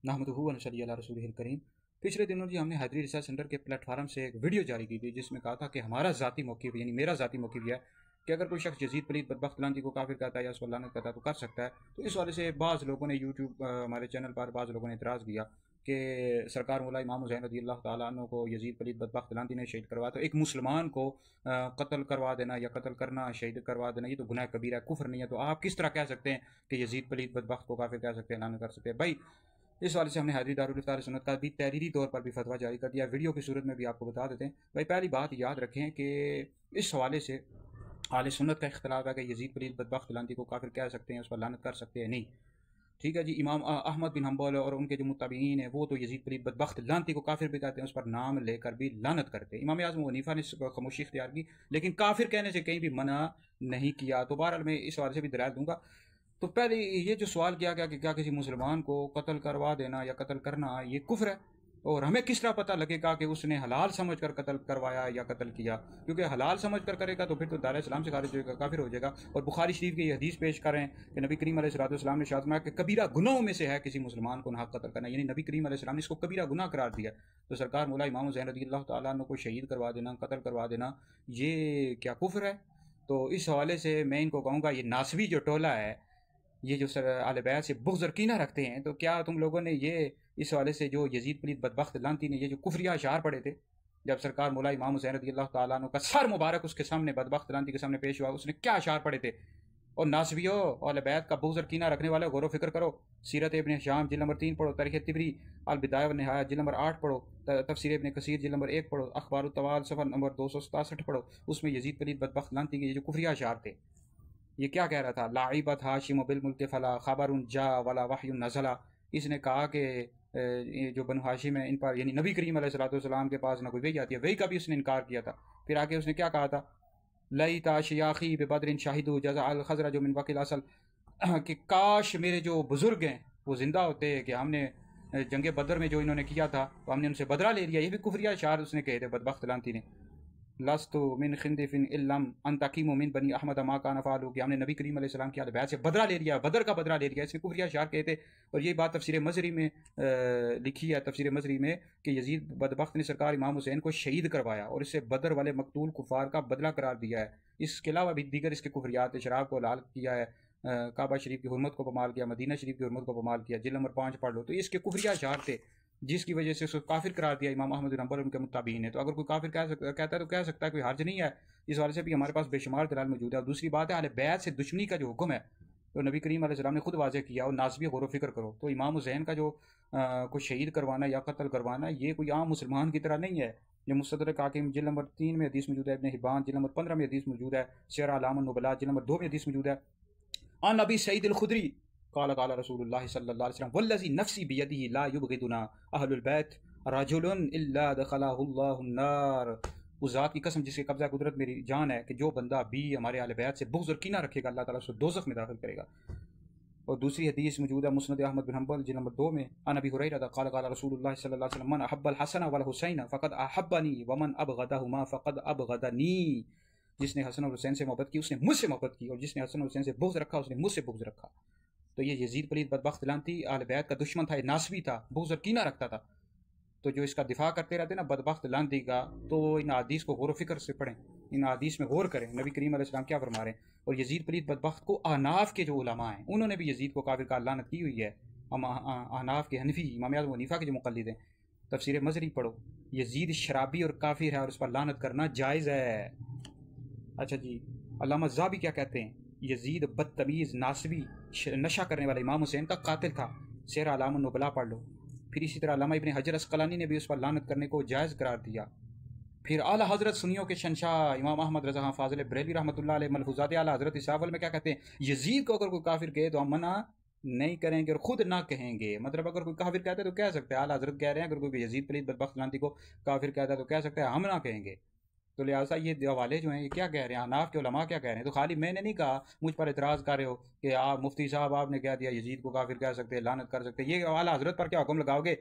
नहमदुहु व नसल्ली अला रसूलिहिल करीम। पिछले दिनों जी हमने हैदरी रिसर्च सेंटर के प्लेटफार्म से एक वीडियो जारी की थी जिसमें कहा था कि हमारा ज़ाती मौक़िफ़ यानी मेरा ज़ाती मौक़िफ़ यह है कि अगर कोई शख्स यजीद पलीद बदबख्त लानती को काफिर कहता है या उसको लानत करता है तो कर सकता है। तो इस वाले से बाज़ लोगों ने यूट्यूब हमारे चैनल पर बाज़ लोगों ने इतराज़ किया कि सरकार मौला इमाम हुसैन रज़ियल्लाहु तआला अन्हु को यजीद पलीद बदबख्त लानती ने शहीद करवाया, तो एक मुसलमान को कत्ल करवा देना या कत्ल करना, शहीद करवा देना, ये तो गुनाह कबीरा है, कुफ्र नहीं है। तो आप किस तरह कह सकते हैं कि यजीद पलीद बदबख्त को काफिर कह सकते हैं, लानत कर सकते हैं? भाई इस वाले से हमने हैदरी दारुल इफ्तार सुन्नत का भी तहरीरी तौर पर भी फतवा जारी कर दिया, वीडियो की सूरत में भी आपको बता देते हैं। भाई पहली बात याद रखें कि इस हवाले से आले सुन्नत का इख्तलाफ है कि यजीद पलीद बदबख्त लानती को काफिर कह सकते हैं, उस पर लानत कर सकते हैं, नहीं। ठीक है जी, इमाम अहमद बिन हम्बल और उनके जो मुत्तबईन हैं वो तो यजीद पलीद बदबख्त लानती को काफिर भी कहते हैं, उस पर नाम लेकर भी लानत करते हैं। इमाम आज़म हनीफा ने खामोशी इख्तियार की लेकिन काफिर कहने से कहीं भी मना नहीं किया। तो बहरहाल मैं इस हवाले से भी दलाल दूंगा। तो पहले ये जो सवाल किया गया कि क्या किसी मुसलमान को कत्ल करवा देना या कत्ल करना ये कुफ्र है, और हमें किस तरह पता लगेगा कि उसने हलाल समझ कर कत्ल करवाया या कत्ल किया? क्योंकि हलाल समझ कर करेगा तो फिर तो दायरे इस्लाम से खारिज होगा, काफिर हो जाएगा। और बुखारी शरीफ की ये हदीस पेश कर रहे हैं कि नबी करीम अलैहिस्सलाम ने इरशाद फरमाया कि कबीरा गुनाहों में से है किसी मुसलमान को नाहक कत्ल करना, यानी नबी करीम अलैहिस्सलाम ने इसको कबीरा गुनाह करार दिया। तो सरकार मौला इमाम हुसैन रज़ियल्लाहु तआला अन्हु को शहीद करवा देना, कत्ल करवा देना, ये क्या कुफ्र है? तो इस हवाले से मैं इनको कहूँगा, ये नासवी जो टोला है, ये जो सर आले बैत से बुग़्ज़ और कीना रखते हैं, तो क्या तुम लोगों ने ये इस वाले से जो यजीद पलीद बदबख्त लानती ने ये जो कुफ्रिया अशार पढ़े थे जब सरकार मौला इमाम हुसैन रज़ियल्लाहु तआला अन्हु का सर मुबारक उसके सामने बदबख्त लानती के सामने पेश हुआ, उसने क्या अशार पढ़े थे? और नासवियों और आले बैत का बुग़्ज़ और कीना रखने वाले गौर व फिक्र करो। सीरत इब्न हिशाम जिल्द नंबर 3 पढ़ो, तारीख़ तिबरी अल बिदाया व निहाया जिल्द नंबर 8 पढ़ो, तफसीर इब्न कसीर जिल्द नंबर 1 पढ़ो, अखबारुत तवाल सफ़र नंबर 267 पढ़ो। उसमें यजीद पलीद बदबख्त लानती के ये जो कुफ्रिया अशार थे, ये क्या कह रहा था? लाइबत हाशिम बिल मुल्क फला खबरुन जा वला वहयुन नज़ला। इसने कहा कि ये जो बनु हाशिम है इन पर यानी नबी करीम अलैहिस्सलाम के पास ना कोई वही आती है, वही का भी उसने इनकार किया था। फिर आगे उसने क्या कहा था? लई ताशियाखी बेबदरिन शाहिदु जज़ा अल खज़रा जो मिन वकील असल, कि काश मेरे जो बुजुर्ग हैं वो जिंदा होते कि हमने जंग बदर में जो इन्होंने किया था तो हमने उनसे बदला ले लिया। ये भी कुफ्रिया शार उसने कहे थे बदबख्त लानती ने। लस्तु मिन खिंदिफिन इल्लम अन तकीमु मिन बनी अहमद मा कान फ़अलू, कि हमने नबी करीम अलैहिस्सलाम की आले बैत से बदला ले लिया, बदर का बदला ले लिया। इसमें कुफ्रिया शार कहते। और ये बात तफसीर मज़री में लिखी है, तफसीर मज़री में, कि यजीद बदबख्त ने सरकार इमाम हुसैन को शहीद करवाया और इससे बदर वाले मकतूल कुफ़ार का बदला करार दिया है। इसके अलावा भी दीगर इसके कुफ्रियात, शराब को हलाल किया है, काबा शरीफ की हुर्मत को पमाल किया, मदीना शरीफ की हुर्मत को पमाल किया। जिल्द नंबर 5 पढ़ लो। तो इसके कुफ्रिया शार थे जिसकी वजह से उसको काफिर करार दिया इमाम अहमद बिन हम्बल उनके मुत्ताबीन ने। तो अगर कोई काफिर कहता है तो कह सकता है, कोई हर्ज नहीं है। इस वाले से भी हमारे पास बेशुमार दलाल मौजूद है। और दूसरी बात है, अहले बैत से दुश्मनी का जो हुक्म है तो नबी करीम अलैहिस्सलाम ने खुद वाज़ेह किया। और नासबी गौर फिक्र करो, तो इमाम हुसैन का जो को शहीद करवाना या कत्ल करवाना ये कोई आम मुसलमान की तरह नहीं है। ये मुस्तदरक हाकिम जिल्द नंबर 3 में हदीस मौजूद है, इब्न हिब्बान जिल्द नंबर 15 में हदीस मौजूद है, सियर अलाम नुबला जिल्द नंबर 2 में हदीस मौजूद है। अन अबी सईद अल खुदरी क़ाल क़ाल रसूलुल्लाह सल्लल्लाहु अलैहि वसल्लम वल्लज़ी नफ़्सी बियदिही ला युबग़िदुना अहलुल बैत रजुलन इल्ला दखलहुल्लाहु अन्नार। उस ज़ात की कसम जिसके कब्ज़ा कुदरत मेरी जान है कि जो बंदा भी हमारे आले बैत से बुग़्ज़ और कीना रखेगा अल्लाह ताला उसको दोज़ख में दाखिल करेगा। और दूसरी हदीस मौजूद है मुस्नद अहमद बिन हम्बल जिल्द नंबर 2 में, अन अबी हुरैरा क़ाल क़ाल रसूलुल्लाह सल्लल्लाहु अलैहि वसल्लम मन अहब्बल हसन वल हुसैन फ़क़द अहब्बनी व मन अबग़दहुमा फ़क़द अबग़दनी। जिसने हसन और हुसैन से मोहब्बत की उसने मुझसे मोहब्बत की, और जिसने हसन और हुसैन से बुग़्ज़ रखा उसने मुझसे बुग़्ज़ रखा। तो ये यजीद पलीद बदबख्त लानती आले बैत का दुश्मन था, नासवी था, बुग़्ज़ और कीना रखता था। तो जो इसका दिफा करते रहते ना बदबख्त लानती का, तो इन हदीस को गौर व फिक्र से पढ़ें, इन हदीस में गौर करें नबी करीम अलैहिस्सलाम क्या फरमा रहे हैं। और यजीद पलीद बदबख्त को अहनाफ के जो उलमा हैं उन्होंने भी यजीद को काफिर का लानत की हुई है। हम अहनाफ के हनफी इमाम आज़म हनीफा के जो मुक़ल्लिद हैं, तफसीर मज़री पढ़ो, यजीद शराबी और काफिर है और उस पर लानत करना जायज़ है। अच्छा जी, अल्लामा ज़ाबी क्या कहते हैं? यजीद बदतमीज़ नासबी नशा करने वाला इमाम हुसैन का कातिल था। सियर अलाम नुबला पढ़ लो। फिर इसी तरह अल्लामा इब्न हजर अस्क़लानी ने भी उस पर लानत करने को जायज़ करार दिया। फिर आला हज़रत सुन्नियों के शनशाह इमाम अहमद रज़ा फ़ाज़िल बरेलवी रहमतुल्लाह अलैह मलफूज़ात आला हज़रत इसावल में क्या कहते हैं? यजीद को अगर कोई काफिर कहे तो हम मना नहीं करेंगे और खुद ना कहेंगे। मतलब अगर कोई काफिर कहता है तो कह सकते हैं, आला हज़रत कह रहे हैं अगर कोई यजीद पलीद बदबख्त लानती को काफिर कहता है तो कह सकते हैं, हम ना कहेंगे। तो लिहाजा ये हवाले जो हैं ये क्या कह रहे हैं, अनाफ के उलमा क्या कह रहे हैं? तो खाली मैंने नहीं कहा, मुझ पर इतराज़ कर रहे हो कि आप मुफ्ती साहब आपने कह दिया यजीद को काफिर कह सकते हैं, लानत कर सकते हैं। ये आला हज़रत पर क्या हुक्म लगाओगे?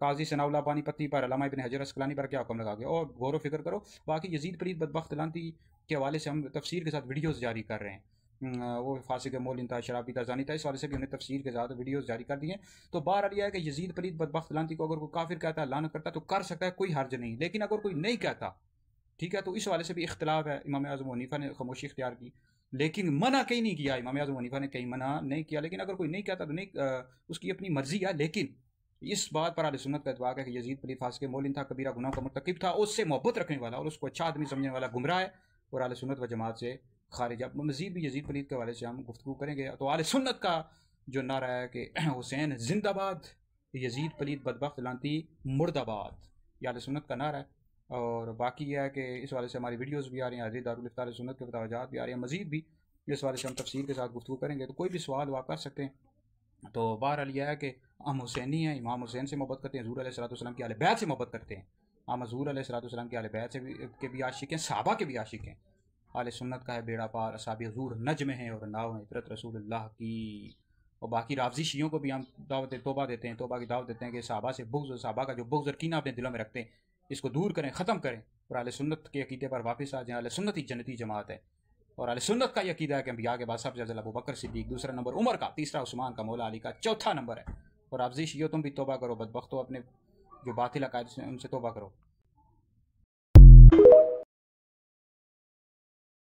काजी सनाउल्लाह पानीपत्ती पर, अल्लामा इब्न हजर अस्क़लानी पर क्या हुक्म लगाओगे? और गौर व फिक्र करो। बाकी यजीद पलीद बदबख्त लानती के हवाले से हम तफसीर के साथ वीडियोज़ जारी कर रहे हैं। वो फासिक मोलिन था, शराबी था, जानी था। इस वाले से भी हमने तफसीर के साथ वीडियोस जारी कर दिए। तो बार यह है कि यजीद पलीद बदबख्त लानती को अगर कोई काफिर कहता है, लानत करता है, तो कर सकता है, कोई हर्ज नहीं। लेकिन अगर कोई नहीं कहता, ठीक है, तो इस वाले से भी इख्तलाफ है। इमाम आज़म हनीफा ने खामोशी इख्तियार की, लेकिन मना कहीं नहीं किया। इमाम आज़म हनीफा ने कहीं मना नहीं किया, लेकिन अगर कोई नहीं कहता तो नहीं, उसकी अपनी मर्जी है। लेकिन इस बात पर अहले सुन्नत का इत्तफाक है कि यजीद पलीद फासिक मोलिन था, कबीरा गुनाह का मुर्तकिब था, उससे मोहब्बत रखने वाला और उसको अच्छा आदमी समझने वाला गुमराह है और अहले सुन्नत व जमात से खारिज। अब मजीद भी यजीद पलीद के हवाले से हम गुफ्तगू करेंगे। तो अहले सुन्नत का जो नारा है कि हुसैन जिंदाबाद, यजीद पलीद बदबख्त लानती मुर्दाबाद, ये अहले सुन्नत का नारा है। और बाकी यह है कि इस वाले से हमारी वीडियोस भी आ रही हैं, हाज़िर दारुल इफ्तार सुन्नत के फतवाजात भी आ रही हैं। मजीद भी इस वाले से हम तफसील के साथ गुफ्तगू करेंगे। तो कोई भी सवाल वो आप कर सकते हैं। तो बहरहाल यह है कि हम हुसैनी हैं, इमाम हुसैन से मोहब्बत करते हैं, हज़ूर अलैहिस्सलाम की आले बैत से मोहब्बत करते हैं। हम हज़ूर अलैहिस्सलाम की आले बैत से के भी आशिक हैं, सहाबा के भी आशिक हैं। आले सुन्नत का है बेड़ा पार, असाबी हज़ूर नज्म है और नाव है इतरत रसूलुल्लाह की। और बाकी राफ़ज़ी शियों को भी हम दावत तौबा देते हैं, तौबा की दावत देते हैं कि सहाबा से बुग़्ज़, सहाबा का जो बुग़्ज़ और कीना अपने दिलों में रखते हैं, इसको दूर करें, ख़त्म करें और आले सुन्नत के अक़ीदे पर वापस आ जाएँ। आले सुन्नत ही जन्नती जमात है। और अहले सुन्नत का ये अक़ीदा है कि अंबिया के बाद सबसे अफ़ज़ल अबू बकर सिद्दीक़, दूसरा नंबर उमर का, तीसरा उस्मान का, मौला अली का, चौथा नंबर है। और आप शियो तुम भी तौबा करो, बदबख्तो अपने जो बातिल अक़ायद से उनसे तौबा करो।